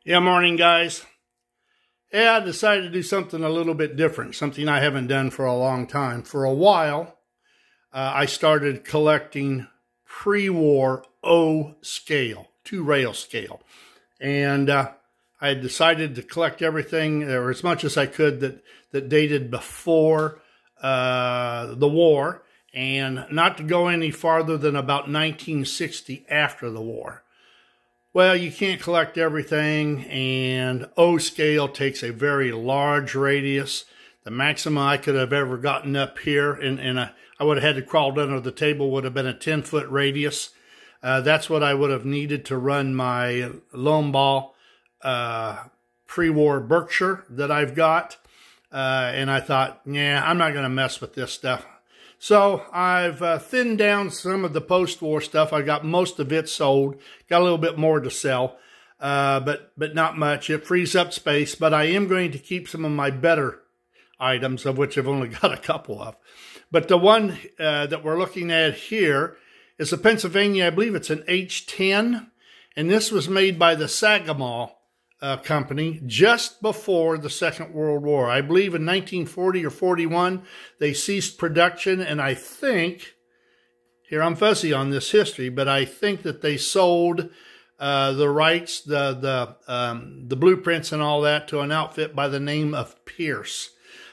Yeah, morning guys. Yeah, I decided to do something a little bit different, something I haven't done for a long time. For a while, I started collecting pre-war O scale, 2-rail scale. And I had decided to collect everything, or as much as I could, that dated before the war, and not to go any farther than about 1960 after the war. Well, you can't collect everything, and O scale takes a very large radius. The maximum I could have ever gotten up here, and I would have had to crawl under the table, would have been a 10-foot radius. That's what I would have needed to run my lone ball pre-war Berkshire that I've got. And I thought, yeah, I'm not going to mess with this stuff. So I've thinned down some of the post-war stuff. I got most of it sold. Got a little bit more to sell, but not much. It frees up space, but I am going to keep some of my better items, of which I've only got a couple of. But the one that we're looking at here is a Pennsylvania, I believe it's an H10, and this was made by the Sagamore company just before the Second World War. I believe in 1940 or 41, they ceased production, and I think, here I'm fuzzy on this history, but I think that they sold the rights, the blueprints and all that to an outfit by the name of Pierce.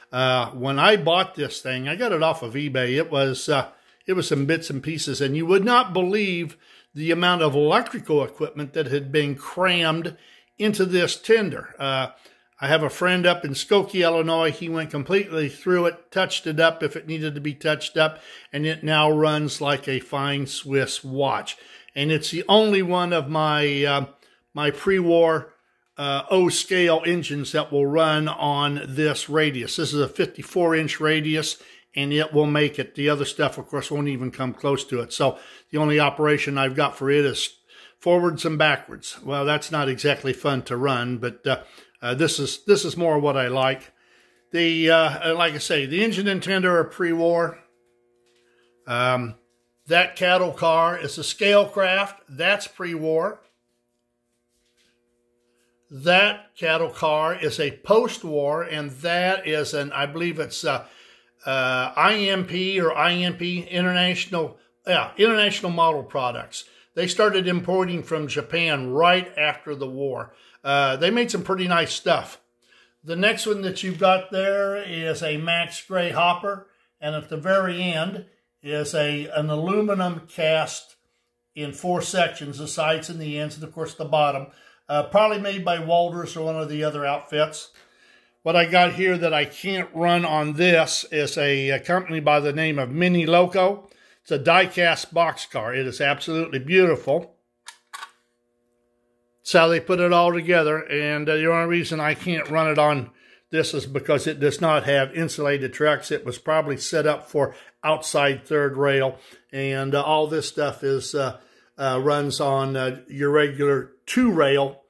When I bought this thing, I got it off of eBay. It was some bits and pieces, and you would not believe the amount of electrical equipment that had been crammed into this tender. I have a friend up in Skokie, Illinois. He went completely through it, touched it up if it needed to be touched up, and it now runs like a fine Swiss watch. And it's the only one of my my pre-war O scale engines that will run on this radius. This is a 54-inch radius, and it will make it. The other stuff, of course, won't even come close to it. So the only operation I've got for it is forwards and backwards. Well, that's not exactly fun to run, but this is more what I like. The like I say, the engine and tender are pre-war. That cattle car is a scale craft. That's pre-war. That cattle car is a post-war, and that is an, I believe it's IMP or IMP International Model Products. They started importing from Japan right after the war. They made some pretty nice stuff. The next one that you've got there is a Max Gray hopper, and at the very end is an aluminum cast in 4 sections, the sides and the ends, and of course the bottom. Probably made by Walters or one of the other outfits. What I got here that I can't run on this is a company by the name of Mini Loco. It's a die-cast boxcar. It is absolutely beautiful. That's how they put it all together. And the only reason I can't run it on this is because it does not have insulated trucks. It was probably set up for outside third rail. And all this stuff is runs on your regular 2-rail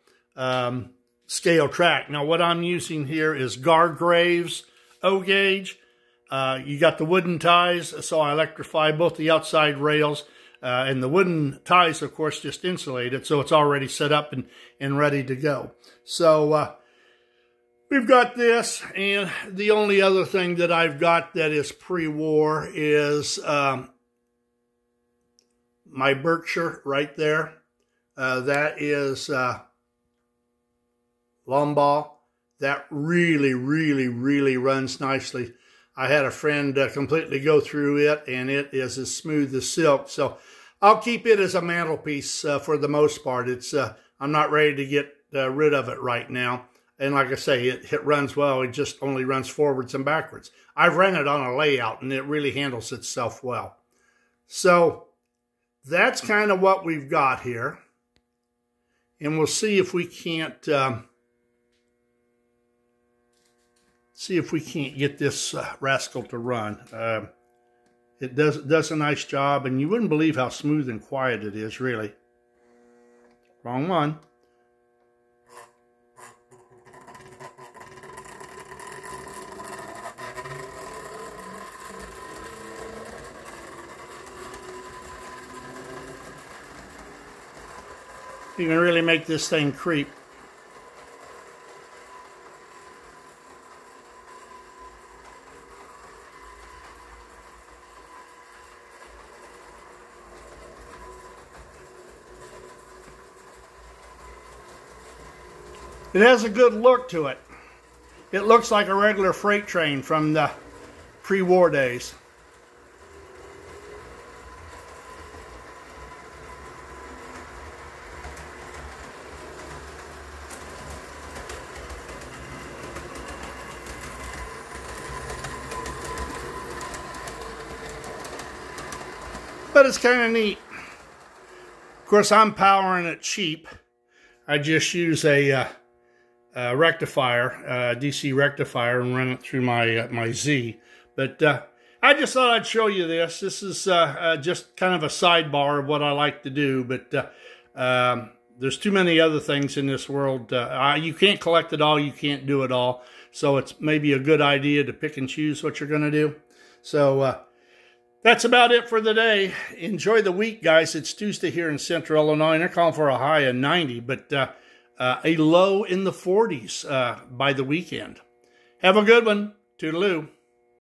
scale track. Now, what I'm using here is Gargrave's O-gauge. You got the wooden ties, so I electrify both the outside rails, and the wooden ties, of course, just insulated, so it's already set up and ready to go. So we've got this, and the only other thing that I've got that is pre-war is my Berkshire right there. That is Lombard. That really, really, really runs nicely. I had a friend completely go through it, and it is as smooth as silk. So I'll keep it as a mantelpiece for the most part. It's I'm not ready to get rid of it right now. And like I say, it runs well. It just only runs forwards and backwards. I've ran it on a layout, and it really handles itself well. So that's kind of what we've got here. And we'll see if we can't... see if we can't get this rascal to run. It does a nice job, and you wouldn't believe how smooth and quiet it is, really. Wrong one. You can really make this thing creep. It has a good look to it. It looks like a regular freight train from the pre-war days. But it's kind of neat. Of course, I'm powering it cheap. I just use a rectifier, DC rectifier, and run it through my my Z. But I just thought I'd show you this. This is just kind of a sidebar of what I like to do. But there's too many other things in this world. You can't collect it all. You can't do it all. So it's maybe a good idea to pick and choose what you're going to do. So that's about it for the day. Enjoy the week, guys. It's Tuesday here in Central Illinois, and they're calling for a high of 90, but a low in the 40s by the weekend. Have a good one. Toodaloo.